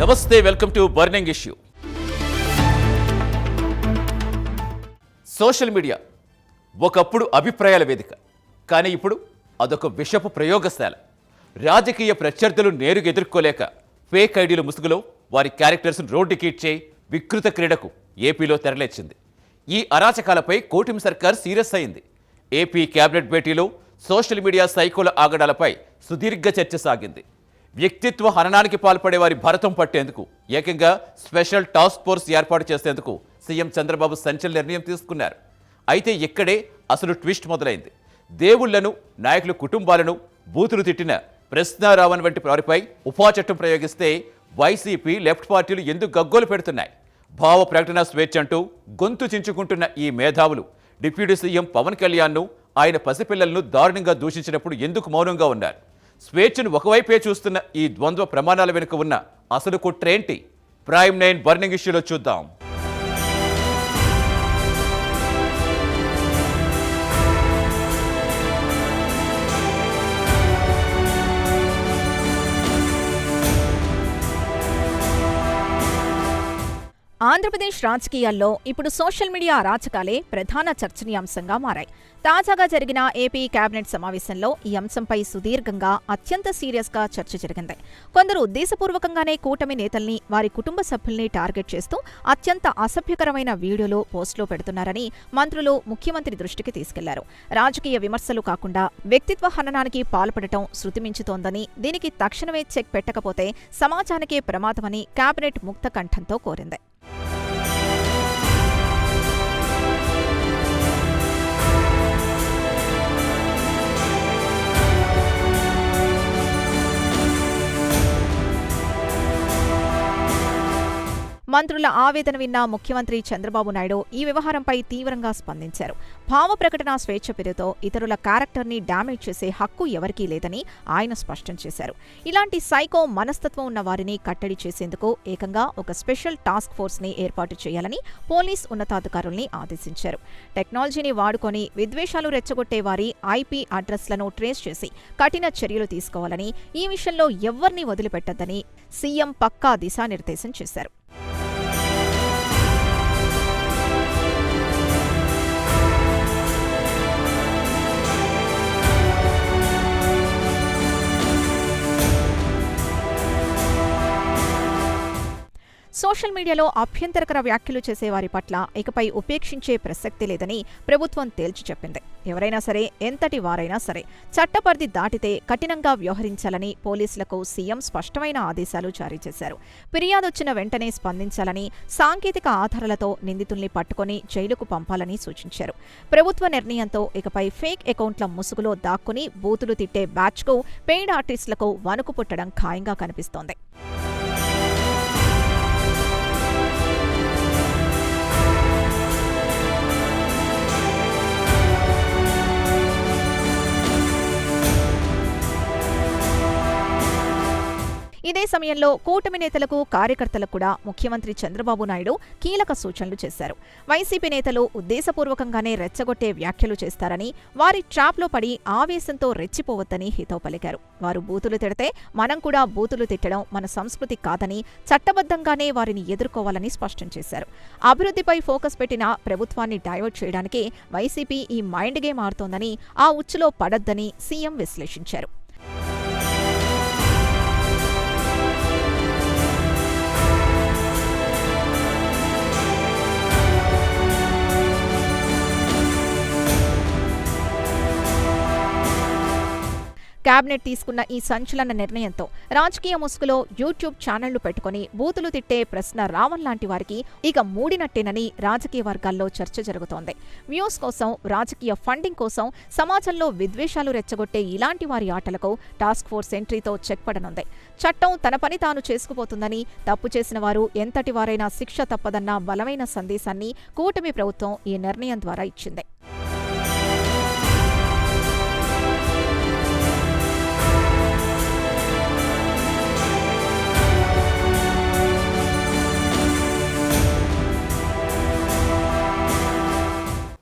నమస్తే, welcome to burning issue. Social media ఒకప్పుడు అభిప్రాయాల వేదిక, కానీ ఇప్పుడు అదొక విషపు ప్రయోగశాల. రాజకీయ ప్రత్యర్థులు నేరుగా ఎదుర్కోలేక ఫేక్ ఐడీల ముసుగులో వారి క్యారెక్టర్స్ను రోడ్డుకీడ్చే వికృత క్రీడకు ఏపీలో తెరలేచింది. ఈ అరాచకాలపై కూటమి సర్కార్ సీరియస్ అయింది. ఏపీ కేబినెట్ భేటీలో సోషల్ మీడియా సైకోల ఆగడాలపై సుదీర్ఘ చర్చ సాగింది. వ్యక్తిత్వ హననానికి పాల్పడే వారి భరతం పట్టేందుకు ఏకంగా స్పెషల్ టాస్క్ ఫోర్స్ ఏర్పాటు చేసేందుకు సీఎం చంద్రబాబు సంచలన నిర్ణయం తీసుకున్నారు. అయితే ఇక్కడే అసలు ట్విస్ట్ మొదలైంది. దేవుళ్లను, నాయకుల కుటుంబాలను బూతులు తిట్టిన ప్రశ్నారావణ్ వంటి వారిపై ఉపా చట్టం ప్రయోగిస్తే వైసీపీ, లెఫ్ట్ పార్టీలు ఎందుకు గగ్గోలు పెడుతున్నాయి? భావ ప్రకటన స్వేచ్ఛ అంటూ గొంతు చించుకుంటున్న ఈ మేధావులు డిప్యూటీ సీఎం పవన్ కళ్యాణ్ను, ఆయన పసిపిల్లలను దారుణంగా దూషించినప్పుడు ఎందుకు మౌనంగా ఉన్నారు? స్వేచ్ఛను ఒకవైపే చూస్తున్న ఈ ద్వంద్వ ప్రమాణాల వెనుక ఉన్న అసలు కుట్రేంటి? ప్రైమ్ 9 బర్నింగ్ ఇష్యూలో చూద్దాం. ఆంధ్రప్రదేశ్ రాజకీయాల్లో ఇప్పుడు సోషల్ మీడియా అరాచకాలే ప్రధాన చర్చనీయాంశంగా మారాయి. తాజాగా జరిగిన ఏపీ కేబినెట్ సమావేశంలో ఈ అంశంపై సుదీర్ఘంగా, అత్యంత సీరియస్గా చర్చ జరిగింది. కొందరు ఉద్దేశపూర్వకంగానే కూటమి నేతల్ని, వారి కుటుంబ సభ్యుల్ని టార్గెట్ చేస్తూ అత్యంత అసభ్యకరమైన వీడియోలు, పోస్టులు పెడుతున్నారని మంత్రులు ముఖ్యమంత్రి దృష్టికి తీసుకెళ్లారు. రాజకీయ విమర్శలు కాకుండా వ్యక్తిత్వ హననానికి పాల్పడటం శృతిమించుతోందని, దీనికి తక్షణమే చెక్ పెట్టకపోతే సమాజానికే ప్రమాదమని కేబినెట్ ముక్త కంఠంతో కోరింది. మంత్రుల ఆవేదన విన్న ముఖ్యమంత్రి చంద్రబాబు నాయుడు ఈ వ్యవహారంపై తీవ్రంగా స్పందించారు. భావ ప్రకటన స్వేచ్ఛ పేరుతో ఇతరుల క్యారెక్టర్ని డ్యామేజ్ చేసే హక్కు ఎవరికీ లేదని ఆయన స్పష్టం చేశారు. ఇలాంటి సైకో మనస్తత్వం ఉన్న వారిని కట్టడి చేసేందుకు ఏకంగా ఒక స్పెషల్ టాస్క్ ఫోర్స్ని ఏర్పాటు చేయాలని పోలీస్ ఉన్నతాధికారుల్ని ఆదేశించారు. టెక్నాలజీని వాడుకొని విద్వేషాలు రెచ్చగొట్టే వారి ఐపీ అడ్రస్లను ట్రేస్ చేసి కఠిన చర్యలు తీసుకోవాలని, ఈ విషయంలో ఎవ్వర్నీ వదిలిపెట్టొద్దని సీఎం పక్కా దిశానిర్దేశం చేశారు. సోషల్ మీడియాలో అభ్యంతరకర వ్యాఖ్యలు చేసేవారి పట్ల ఇకపై ఉపేక్షించే ప్రసక్తి లేదని ప్రభుత్వం తేల్చి చెప్పింది. ఎవరైనా సరే, ఎంతటి వారైనా సరే చట్టపరిధి దాటితే కఠినంగా వ్యవహరించాలని పోలీసులకు సీఎం స్పష్టమైన ఆదేశాలు జారీ చేశారు. ఫిర్యాదొచ్చిన వెంటనే స్పందించాలని, సాంకేతిక ఆధారాలతో నిందితుల్ని పట్టుకుని జైలుకు పంపాలని సూచించారు. ప్రభుత్వ నిర్ణయంతో ఇకపై ఫేక్ అకౌంట్ల ముసుగులో దాక్కుని బూతులు తిట్టే బ్యాచ్కు, పెయిడ్ ఆర్టిస్టులకు వణుకు పుట్టడం ఖాయంగా కనిపిస్తోంది. ఇదే సమయంలో కూటమి నేతలకు, కార్యకర్తలకు కూడా ముఖ్యమంత్రి చంద్రబాబు నాయుడు కీలక సూచనలు చేశారు. వైసీపీ నేతలు ఉద్దేశపూర్వకంగానే రెచ్చగొట్టే వ్యాఖ్యలు చేస్తారని, వారి ట్రాప్లో పడి ఆవేశంతో రెచ్చిపోవద్దని హితవు పలికారు. వారు బూతులు తిడితే మనం కూడా బూతులు తిట్టడం మన సంస్కృతి కాదని, చట్టబద్ధంగానే వారిని ఎదుర్కోవాలని స్పష్టం చేశారు. అభివృద్ధిపై ఫోకస్ పెట్టిన ప్రభుత్వాన్ని డైవర్ట్ చేయడానికే వైసీపీ ఈ మైండ్ గేమ్ ఆడుతోందని, ఆ ఉచ్చులో పడొద్దని సీఎం విశ్లేషించారు. కేబినెట్ తీసుకున్న ఈ సంచలన నిర్ణయంతో రాజకీయ ముసుగులో యూట్యూబ్ ఛానళ్లు పెట్టుకుని బూతులు తిట్టే ప్రశ్నారావణ్ లాంటి వారికి ఇక మూడినట్టేనని రాజకీయ వర్గాల్లో చర్చ జరుగుతోంది. వ్యూస్ కోసం, రాజకీయ ఫండింగ్ కోసం సమాజంలో విద్వేషాలు రెచ్చగొట్టే ఇలాంటి వారి ఆటలకు టాస్క్ ఫోర్స్ ఎంట్రీతో చెక్ పడనుంది. చట్టం తన పని తాను చేసుకుపోతుందని, తప్పు చేసిన వారు ఎంతటి వారైనా శిక్ష తప్పదన్న బలమైన సందేశాన్ని కూటమి ప్రభుత్వం ఈ నిర్ణయం ద్వారా ఇచ్చింది.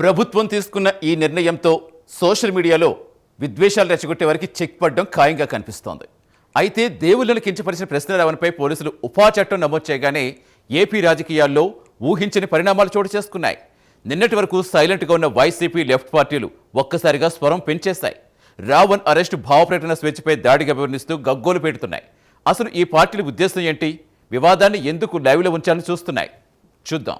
ప్రభుత్వం తీసుకున్న ఈ నిర్ణయంతో సోషల్ మీడియాలో విద్వేషాలు రెచ్చగొట్టే వారికి చెక్ పడడం ఖాయంగా కనిపిస్తోంది. అయితే దేవుళ్లను కించపరిచిన ప్రశ్నరావణపై పోలీసులు ఉపా చట్టం నమోదు చేయగానే ఏపీ రాజకీయాల్లో ఊహించని పరిణామాలు చోటు చేసుకున్నాయి. నిన్నటి వరకు సైలెంట్గా ఉన్న వైసీపీ లెఫ్ట్ పార్టీలు ఒక్కసారిగా స్వరం పెంచేశాయి. రావణ్ అరెస్టు భావప్రకటన స్వేచ్ఛపై దాడిగా వివరిస్తూ గగ్గోలు పెడుతున్నాయి. అసలు ఈ పార్టీల ఉద్దేశం ఏంటి? వివాదాన్ని ఎందుకు లైవ్లో ఉంచాలని చూస్తున్నాయి? చూద్దాం.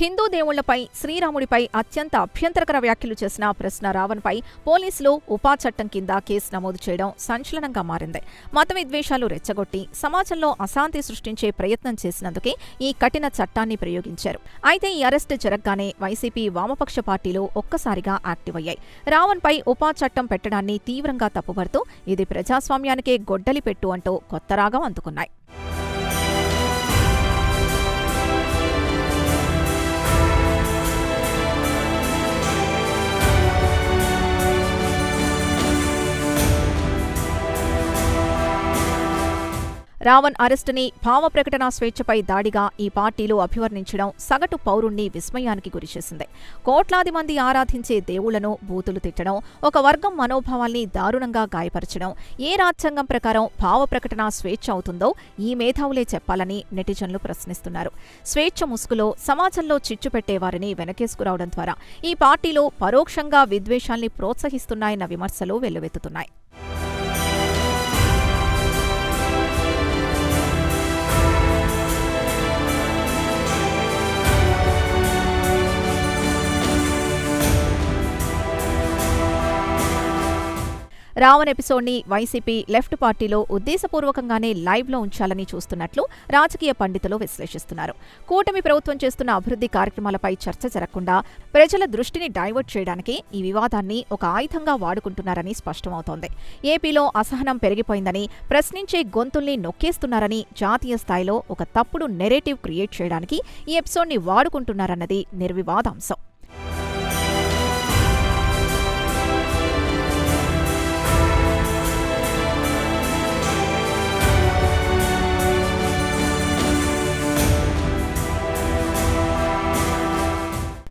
హిందూ దేవుళ్లపై, శ్రీరాముడిపై అత్యంత అభ్యంతరకర వ్యాఖ్యలు చేసిన ప్రశ్న రావణ్పై పోలీసులు ఉపా చట్టం కింద కేసు నమోదు చేయడం సంచలనంగా మారింది. మత విద్వేషాలు రెచ్చగొట్టి సమాజంలో అశాంతి సృష్టించే ప్రయత్నం చేసినందుకే ఈ కఠిన చట్టాన్ని ప్రయోగించారు. అయితే ఈ అరెస్టు జరగగానే వైసీపీ, వామపక్ష పార్టీలు ఒక్కసారిగా యాక్టివ్ అయ్యాయి. రావణ్పై ఉపా చట్టం పెట్టడాన్ని తీవ్రంగా తప్పుపడుతూ ఇది ప్రజాస్వామ్యానికే గొడ్డలి పెట్టు అంటూ కొత్త రాగం అందుకున్నాయి. రావణ్ అరెస్టుని భావ ప్రకటన స్వేచ్ఛపై దాడిగా ఈ పార్టీలు అభివర్ణించడం సగటు పౌరుణ్ణి విస్మయానికి గురిచేసింది. కోట్లాది మంది ఆరాధించే దేవుళ్లను బూతులు తిట్టడం, ఒక వర్గం మనోభావాల్ని దారుణంగా గాయపరచడం ఏ రాజ్యాంగం ప్రకారం భావ ప్రకటన స్వేచ్ఛ అవుతుందో ఈ మేధావులే చెప్పాలని నెటిజన్లు ప్రశ్నిస్తున్నారు. స్వేచ్ఛ ముసుగులో సమాజంలో చిచ్చు పెట్టేవారిని వెనకేసుకురావడం ద్వారా ఈ పార్టీలు పరోక్షంగా విద్వేషాల్ని ప్రోత్సహిస్తున్నాయన్న విమర్శలు వెల్లువెత్తుతున్నాయి. రావణ్ ఎపిసోడ్ని వైసీపీ లెఫ్ట్ పార్టీలో ఉద్దేశపూర్వకంగానే లైవ్లో ఉంచాలని చూస్తున్నట్లు రాజకీయ పండితులు విశ్లేషిస్తున్నారు. కూటమి ప్రభుత్వం చేస్తున్న అభివృద్ధి కార్యక్రమాలపై చర్చ జరగకుండా ప్రజల దృష్టిని డైవర్ట్ చేయడానికి ఈ వివాదాన్ని ఒక ఆయుధంగా వాడుకుంటున్నారని స్పష్టమవుతోంది. ఏపీలో అసహనం పెరిగిపోయిందని, ప్రశ్నించే గొంతుల్ని నొక్కేస్తున్నారని జాతీయ స్థాయిలో ఒక తప్పుడు నెరేటివ్ క్రియేట్ చేయడానికి ఈ ఎపిసోడ్ని వాడుకుంటున్నారన్నది నిర్వివాదాంశం.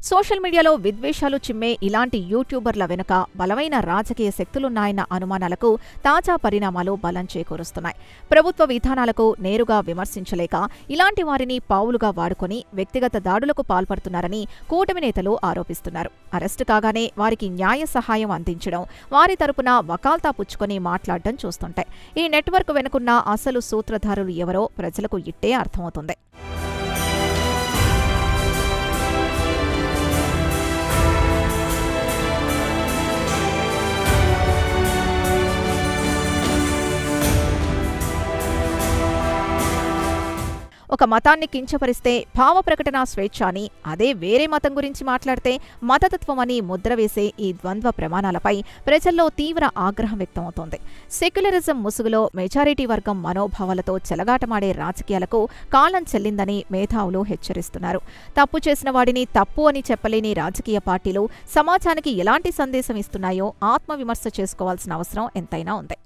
సోషల్ మీడియాలో విద్వేషాలు చిమ్మే ఇలాంటి యూట్యూబర్ల వెనుక బలమైన రాజకీయ శక్తులున్నాయన్న అనుమానాలకు తాజా పరిణామాలు బలం చేకూరుస్తున్నాయి. ప్రభుత్వ విధానాలకు నేరుగా విమర్శించలేక ఇలాంటి వారిని పావులుగా వాడుకొని వ్యక్తిగత దాడులకు పాల్పడుతున్నారని కూటమి నేతలు ఆరోపిస్తున్నారు. అరెస్టు కాగానే వారికి న్యాయ సహాయం అందించడం, వారి తరపున వకాల్తా పుచ్చుకొని మాట్లాడడం చూస్తుంటాయి. ఈ నెట్వర్క్ వెనుకున్న అసలు సూత్రధారులు ఎవరో ప్రజలకు ఇట్టే అర్థమవుతుంది. ఒక మతాన్ని కించపరిస్తే భావ ప్రకటన స్వేచ్ఛ అని, అదే వేరే మతం గురించి మాట్లాడితే మతతత్వమని ముద్ర వేసే ఈ ద్వంద్వ ప్రమాణాలపై ప్రజల్లో తీవ్ర ఆగ్రహం వ్యక్తమవుతోంది. సెక్యులరిజం ముసుగులో మెజారిటీ వర్గం మనోభావాలతో చెలగాటమాడే రాజకీయాలకు కాలం చెల్లిందని మేధావులు హెచ్చరిస్తున్నారు. తప్పు చేసిన వాడిని తప్పు అని చెప్పలేని రాజకీయ పార్టీలు సమాజానికి ఎలాంటి సందేశం ఇస్తున్నాయో ఆత్మవిమర్శ చేసుకోవాల్సిన అవసరం ఎంతైనా ఉంది.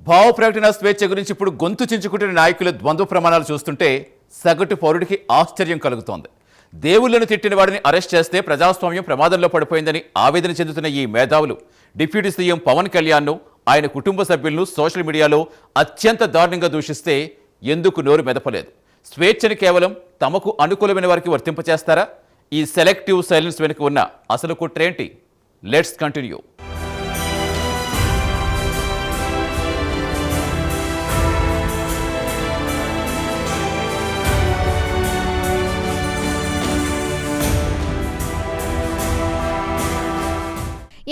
భావ ప్రకటన స్వేచ్ఛ గురించి ఇప్పుడు గొంతు చించుకుంటున్న నాయకుల ద్వంద్వ ప్రమాణాలు చూస్తుంటే సగటు పౌరుడికి ఆశ్చర్యం కలుగుతోంది. దేవుళ్లను తిట్టిన వాడిని అరెస్ట్ చేస్తే ప్రజాస్వామ్యం ప్రమాదంలో పడిపోయిందని ఆవేదన చెందుతున్న ఈ మేధావులు డిప్యూటీ సీఎం పవన్ కళ్యాణ్ను, ఆయన కుటుంబ సభ్యులను సోషల్ మీడియాలో అత్యంత దారుణంగా దూషిస్తే ఎందుకు నోరు మెదపలేదు? స్వేచ్ఛని కేవలం తమకు అనుకూలమైన వారికి వర్తింపచేస్తారా? ఈ సెలెక్టివ్ సైలెన్స్ వెనుక ఉన్న అసలు కుట్రేంటి? Let's continue.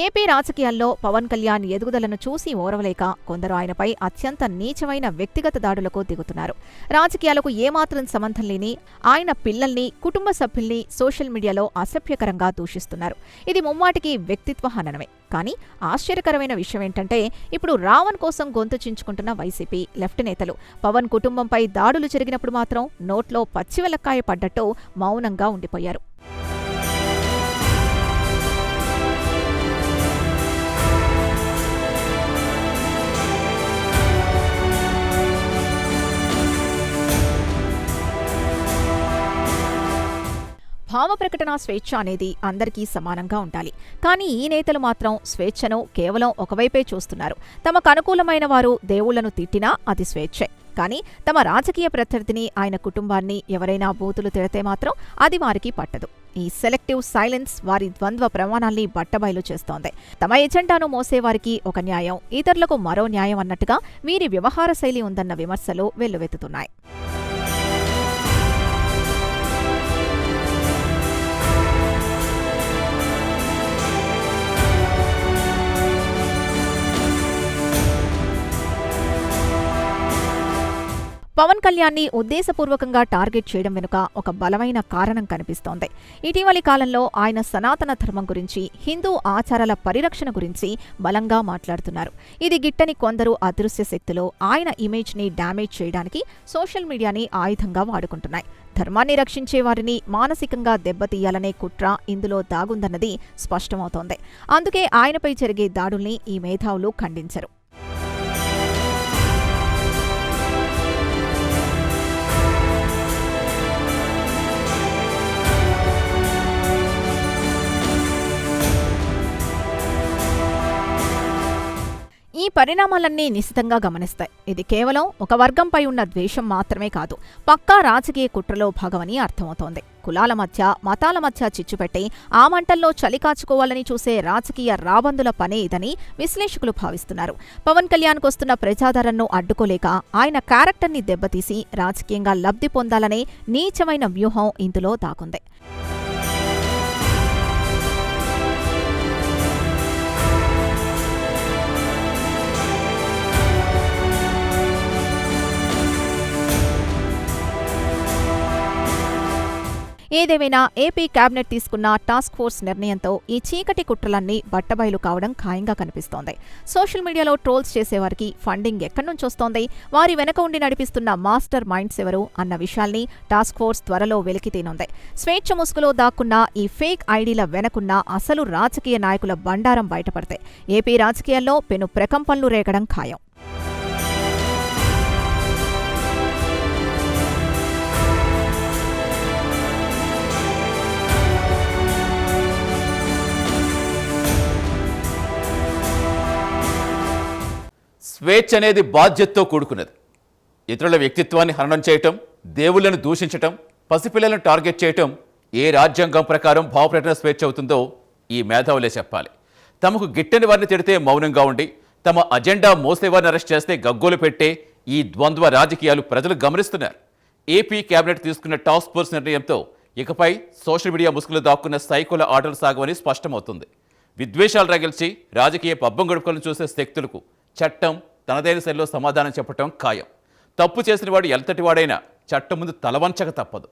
ఏపీ రాజకీయాల్లో పవన్ కళ్యాణ్ ఎదుగుదలను చూసి ఓర్వలేక కొందరు ఆయనపై అత్యంత నీచమైన వ్యక్తిగత దాడులకు దిగుతున్నారు. రాజకీయాలకు ఏమాత్రం సంబంధం లేని ఆయన పిల్లల్ని, కుటుంబ సభ్యుల్ని సోషల్ మీడియాలో అసభ్యకరంగా దూషిస్తున్నారు. ఇది ముమ్మాటికి వ్యక్తిత్వ హననమే. కానీ ఆశ్చర్యకరమైన విషయం ఏంటంటే ఇప్పుడు రావణ్ కోసం గొంతు చించుకుంటున్న వైసీపీ లెఫ్ట్ నేతలు పవన్ కుటుంబంపై దాడులు జరిగినప్పుడు మాత్రం నోట్లో పచ్చివెలక్కాయ పడ్డట్టు మౌనంగా ఉండిపోయారు. భావ ప్రకటన స్వేచ్ఛ అనేది అందరికీ సమానంగా ఉండాలి. కానీ ఈ నేతలు మాత్రం స్వేచ్ఛను కేవలం ఒకవైపే చూస్తున్నారు. తమకు అనుకూలమైన వారు దేవుళ్లను తిట్టినా అది స్వేచ్ఛే. కానీ తమ రాజకీయ ప్రత్యర్థిని, ఆయన కుటుంబాన్ని ఎవరైనా బూతులు తిడితే మాత్రం అది వారికి పట్టదు. ఈ సెలెక్టివ్ సైలెన్స్ వారి ద్వంద్వ ప్రమాణాల్ని బట్టబయలు చేస్తోంది. తమ ఎజెండాను మోసేవారికి ఒక న్యాయం, ఇతరులకు మరో న్యాయం అన్నట్టుగా వీరి వ్యవహార శైలి ఉందన్న విమర్శలు వెల్లువెత్తుతున్నాయి. పవన్ కళ్యాణ్ని ఉద్దేశపూర్వకంగా టార్గెట్ చేయడం వెనుక ఒక బలమైన కారణం కనిపిస్తోంది. ఇటీవలి కాలంలో ఆయన సనాతన ధర్మం గురించి, హిందూ ఆచారాల పరిరక్షణ గురించి బలంగా మాట్లాడుతున్నారు. ఇది గిట్టని కొందరు అదృశ్య శక్తులు ఆయన ఇమేజ్ని డ్యామేజ్ చేయడానికి సోషల్ మీడియాని ఆయుధంగా వాడుకుంటున్నాయి. ధర్మాన్ని రక్షించే వారిని మానసికంగా దెబ్బతీయాలనే కుట్ర ఇందులో దాగుందన్నది స్పష్టమవుతోంది. అందుకే ఆయనపై జరిగే దాడుల్ని ఈ మేధావులు ఖండించరు. ఈ పరిణామాలన్నీ నిశితంగా గమనిస్తాయి. ఇది కేవలం ఒక వర్గంపై ఉన్న ద్వేషం మాత్రమే కాదు, పక్కా రాజకీయ కుట్రలో భాగమని అర్థమవుతోంది. కులాల మధ్య, మతాల మధ్య చిచ్చుపెట్టి ఆ మంటల్లో చలి కాచుకోవాలని చూసే రాజకీయ రాబందుల పనే ఇదని విశ్లేషకులు భావిస్తున్నారు. పవన్ కళ్యాణ్కు వస్తున్న ప్రజాదరణను అడ్డుకోలేక ఆయన క్యారెక్టర్ని దెబ్బతీసి రాజకీయంగా లబ్ధి పొందాలనే నీచమైన వ్యూహం ఇందులో దాగుంది. ఏదేమైనా ఏపీ కేబినెట్ తీసుకున్న టాస్క్ ఫోర్స్ నిర్ణయంతో ఈ చీకటి కుట్రలన్నీ బట్టబయలు కావడం ఖాయంగా కనిపిస్తోంది. సోషల్ మీడియాలో ట్రోల్స్ చేసేవారికి ఫండింగ్ ఎక్కడి నుంచొస్తోంది, వారి వెనక ఉండి నడిపిస్తున్న మాస్టర్ మైండ్స్ ఎవరు అన్న విషయాల్ని టాస్క్ ఫోర్స్ త్వరలో వెలికితీనుంది. స్వేచ్ఛ ముసుగులో దాక్కున్న ఈ ఫేక్ ఐడీల వెనకున్న అసలు రాజకీయ నాయకుల బండారం బయటపడితే ఏపీ రాజకీయాల్లో పెను ప్రకంపనలు రేగడం ఖాయం. స్వేచ్ఛ అనేది బాధ్యతతో కూడుకున్నది. ఇతరుల వ్యక్తిత్వాన్ని హననం చేయటం, దేవుళ్లను దూషించటం, పసిపిల్లలను టార్గెట్ చేయటం ఏ రాజ్యాంగం ప్రకారం భావప్రకటన స్వేచ్ఛ అవుతుందో ఈ మేధావులే చెప్పాలి. తమకు గిట్టని వారిని తిడితే మౌనంగా ఉండి, తమ అజెండా మోసేవారిని అరెస్ట్ చేస్తే గగ్గోలు పెట్టే ఈ ద్వంద్వ రాజకీయాలు ప్రజలు గమనిస్తున్నారు. ఏపీ కేబినెట్ తీసుకున్న టాస్క్ ఫోర్స్ నిర్ణయంతో ఇకపై సోషల్ మీడియా ముసుగులు దాక్కున్న సైకోల ఆటలు సాగవని స్పష్టమవుతుంది. విద్వేషాలు రగిల్చి రాజకీయ పబ్బం గడుపులను చూసే శక్తులకు చట్టం తనదైన శైలిలో సమాధానం చెప్పటం ఖాయం. తప్పు చేసిన వాడు ఎంతటి వాడైనా చట్టం ముందు తలవంచక తప్పదు.